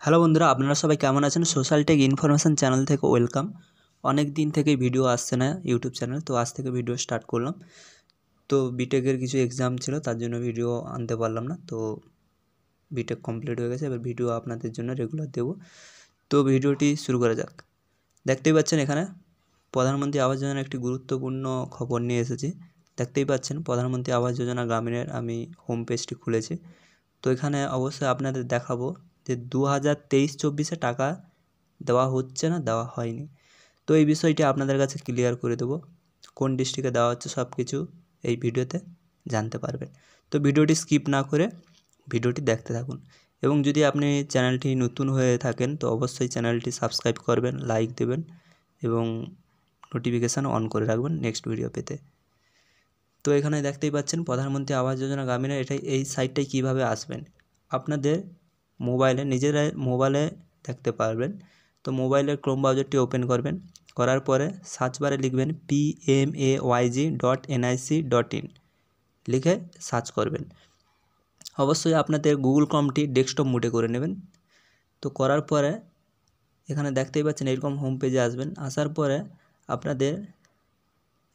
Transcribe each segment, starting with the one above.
Hello বন্ধুরা, আপনারা সবাই কেমন আছেন? সোশ্যাল টেক ইনফরমেশন চ্যানেল থেকে ওয়েলকাম। অনেক দিন থেকে ভিডিও আসছে না ইউটিউব চ্যানেল, তো আজ থেকে ভিডিও স্টার্ট করলাম। তো বিটেকের কিছু এক্সাম ছিল, তার জন্য ভিডিও আনতে পারলাম না। তো বিটেক কমপ্লিট হয়ে গেছে, এবার ভিডিও আপনাদের জন্য রেগুলার দেবো। তো ভিডিওটি শুরু করা যাক। দেখতেই পাচ্ছেন এখানে প্রধানমন্ত্রী আবাস যোজনার একটি গুরুত্বপূর্ণ খবর নিয়ে এসেছি। দেখতেই পাচ্ছেন প্রধানমন্ত্রী আবাস যোজনা গ্রামীণের আমি হোম পেজটি খুলেছি। তো এখানে অবশ্যই আপনাদের দেখাবো যে 2023-24 টাকা দেওয়া হচ্ছে না দেওয়া হয়নি। তো এই বিষয়টি আপনাদের কাছে ক্লিয়ার করে দেবো, কোন ডিস্ট্রিক্টে দেওয়া হচ্ছে সব কিছু এই ভিডিওতে জানতে পারবেন। তো ভিডিওটি স্কিপ না করে ভিডিওটি দেখতে থাকুন, এবং যদি আপনি চ্যানেলটি নতুন হয়ে থাকেন তো অবশ্যই চ্যানেলটি সাবস্ক্রাইব করবেন, লাইক দেবেন এবং নোটিফিকেশান অন করে রাখবেন নেক্সট ভিডিও পেতে। তো এখানে দেখতেই পাচ্ছেন প্রধানমন্ত্রী আবাস যোজনা গ্রামীণের এই সাইটটায় কীভাবে আসবেন। আপনাদের মোবাইলে নিজেরা মোবাইলে দেখতে পারবেন। তো মোবাইলের ক্রোম ব্রাউজারটি ওপেন করবেন, করার পরে সার্চ বারে লিখবেন PMAYG.nic.in লিখে সার্চ করবেন। অবশ্যই আপনাদের গুগল ক্রোমটি ডেস্কটপ মোডে করে নেবেন। তো করার পরে এখানে দেখতেই পাচ্ছেন এরকম হোম পেজে আসবেন। আসার পরে আপনাদের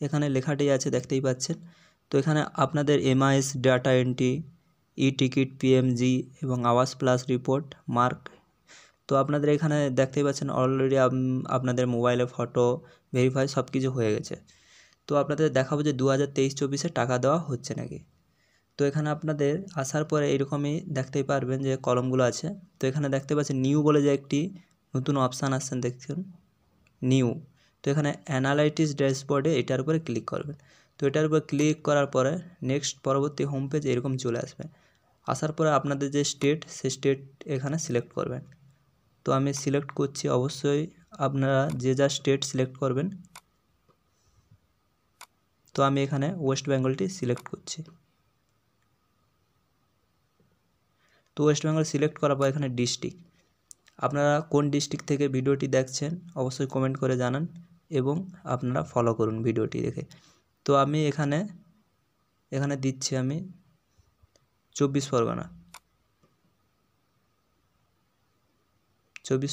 এখানে লেখাটি আছে দেখতেই পাচ্ছেন। তো এখানে আপনাদের MIS data entry, e ticket, PMG এবং আওয়াজ প্লাস রিপোর্ট মার্ক। তো আপনাদের এখানে দেখতেই পাচ্ছেন অলরেডি আপনাদের মোবাইলে ফটো ভেরিফাই সব কিছু হয়ে গেছে। তো আপনাদের দেখাবো যে 2023-24 টাকা দেওয়া হচ্ছে নাকি। তো এখানে আপনাদের আসার পরে এরকমই দেখতেই পারবেন যে কলমগুলো আছে। তো এখানে দেখতে পাচ্ছেন নিউ বলে যে একটি নতুন অপশান আসছেন, দেখছেন নিউ। তো এখানে অ্যানালাইটিক্স ড্যাশবোর্ডে এটার উপরে ক্লিক করবেন। তো এটার উপরে ক্লিক করার পরে নেক্সট পরবর্তী হোম পেজ এরকম চলে আসবে। আসার পরে আপনাদের যে স্টেট, সে স্টেট এখানে সিলেক্ট করবেন। তো আমি সিলেক্ট করছি, অবশ্যই আপনারা যে যা স্টেট সিলেক্ট করবেন। তো আমি এখানে ওয়েস্ট বেঙ্গলটি সিলেক্ট করছি। তো ওয়েস্ট বেঙ্গল সিলেক্ট করার পর এখানে ডিস্ট্রিক্ট, আপনারা কোন ডিস্ট্রিক্ট থেকে ভিডিওটি দেখছেন অবশ্যই কমেন্ট করে জানান এবং আপনারা ফলো করুন ভিডিওটি দেখে। তো আমি এখানে দিচ্ছি আমি 24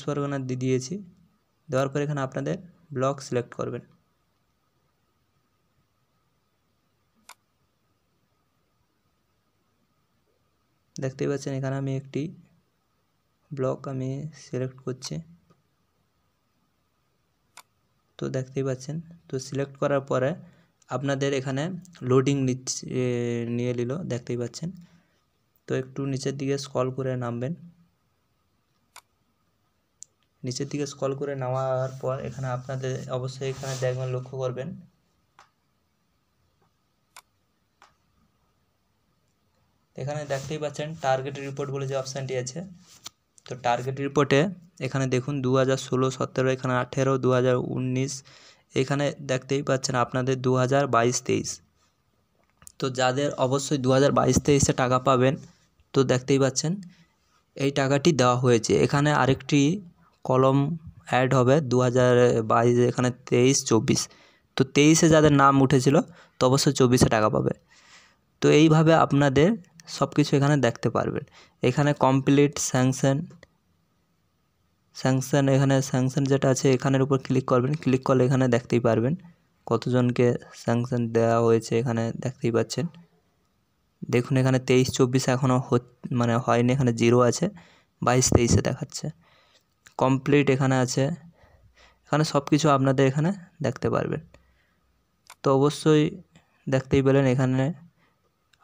পরগনা দিয়েছি। দেওয়ার পর এখানে আপনাদের ব্লক সিলেক্ট করবেন। দেখতেই পাচ্ছেন এখানে আমি একটি ব্লক আমি সিলেক্ট করছি। তো দেখতেই পাচ্ছেন, তো সিলেক্ট করার পরে আপনাদের এখানে লোডিং নিয়ে নিল, দেখতেই পাচ্ছেন। তো একটু নিচের দিকে স্ক্রল করে নামবেন। নিচের দিকে স্ক্রল করে নামার পর এখানে আপনাদের অবশ্যই এখানে দেখবেন, লক্ষ্য করবেন এখানে দেখতেই পাচ্ছেন টার্গেট রিপোর্ট বলে যে অপশানটি আছে। তো টার্গেট রিপোর্টে এখানে দেখুন 2016, 17, এখানে 18, 2019, এখানে দেখতেই পাচ্ছেন আপনাদের 2022-23। তো যাদের অবশ্যই 2022-23 টাকা পাবেন, তো দেখতেই পাচ্ছেন এই টাকাটি দেওয়া হয়েছে। এখানে আরেকটি কলম অ্যাড হবে 2022, এখানে 23-24। তো 23-এ যাদের নাম উঠেছিল তো অবশ্যই 24-এ টাকা পাবে। তো এইভাবে আপনাদের সব কিছু এখানে দেখতে পারবেন। এখানে কমপ্লিট স্যাংশন, এখানে স্যাংশন যেটা আছে এখানের উপর ক্লিক করবেন। ক্লিক করলে এখানে দেখতেই পারবেন কতজনকে স্যাংশন দেওয়া হয়েছে, এখানে দেখতেই পাচ্ছেন। দেখুন এখানে 23-24 এখনও হয়নি, এখানে 0 আছে। 22-23-এ দেখাচ্ছে কমপ্লিট এখানে আছে। এখানে সব কিছু আপনাদের এখানে দেখতে পারবেন। তো অবশ্যই দেখতেই পেলেন এখানে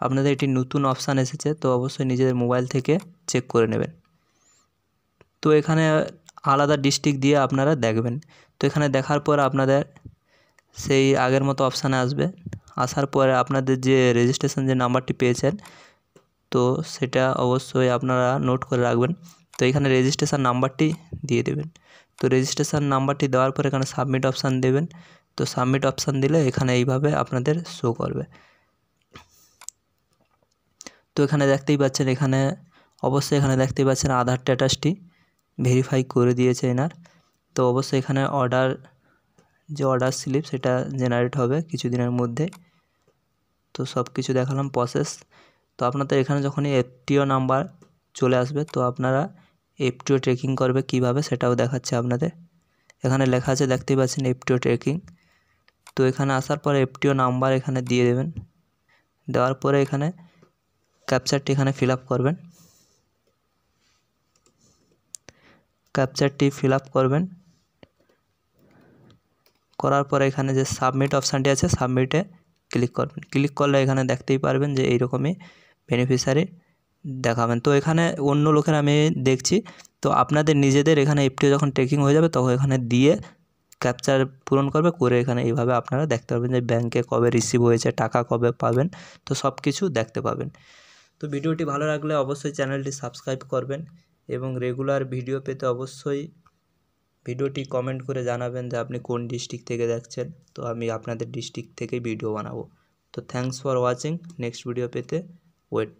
আপনাদের একটি নতুন অপশান এসেছে, তো অবশ্যই নিজেদের মোবাইল থেকে চেক করে নেবেন। তো এখানে আলাদা ডিস্ট্রিক্ট দিয়ে আপনারা দেখবেন। তো এখানে দেখার পর আপনাদের সেই আগের মতো অপশানে আসবে। আসার পরে আপনাদের যে রেজিস্ট্রেশন যে নাম্বারটি পেয়েছেন, তো সেটা অবশ্যই আপনারা নোট করে রাখবেন। তো এখানে রেজিস্ট্রেশন নাম্বারটি দিয়ে দেবেন। তো রেজিস্ট্রেশন নাম্বারটি দেওয়ার পর এখানে সাবমিট অপশান দেবেন। তো সাবমিট অপশান দিলে এখানে এইভাবে আপনাদের শো করবে। তো এখানে দেখতেই পাচ্ছেন, এখানে অবশ্যই এখানে দেখতেই পাচ্ছেন আধার স্ট্যাটাসটি ভেরিফাই করে দিয়েছে এনার। তো অবশ্যই এখানে অর্ডার স্লিপ সেটা জেনারেট হবে কিছুদিনের মধ্যে। তো সব কিছু দেখালাম প্রসেস। তো আপনাদের এখানে যখনই FTO নাম্বার চলে আসবে তো আপনারা এফটিও ট্রেকিং করবে কিভাবে সেটাও দেখাচ্ছে আপনাদের। এখানে লেখা আছে দেখতেই পাচ্ছেন এফটিও ট্রেকিং। তো এখানে আসার পরে এফটিও নাম্বার এখানে দিয়ে দেবেন, দেওয়ার পরে এখানে ক্যাপচারটি এখানে ফিল আপ করবেন। ক্যাপচারটি ফিল আপ করবেন, করার পরে এখানে যে সাবমিট অপশানটি আছে সাবমিটে ক্লিক করবেন। ক্লিক করলে এখানে দেখতেই পারবেন যে এইরকমই বেনিফিশিয়ারি দেখাবেন। তো এখানে অন্য লোকের আমি দেখছি, তো আপনাদের নিজেদের এখানে এফটিও যখন ট্রেকিং হয়ে যাবে তখন এখানে দিয়ে ক্যাপচার পূরণ করবে, করে এখানে এইভাবে আপনারা দেখতে পারবেন যে ব্যাংকে কবে রিসিভ হয়েছে, টাকা কবে পাবেন, তো সব কিছু দেখতে পাবেন। তো ভিডিওটি ভালো লাগলে অবশ্যই চ্যানেলটি সাবস্ক্রাইব করবেন এবং রেগুলার ভিডিও পেতে অবশ্যই ভিডিওটি কমেন্ট করে জানাবেন যে আপনি কোন ডিস্ট্রিক্ট থেকে দেখছেন, তো আমি আপনাদের ডিস্ট্রিক্ট থেকেই ভিডিও বানাবো। তো thanks for watching, next video পেতে ওয়েট।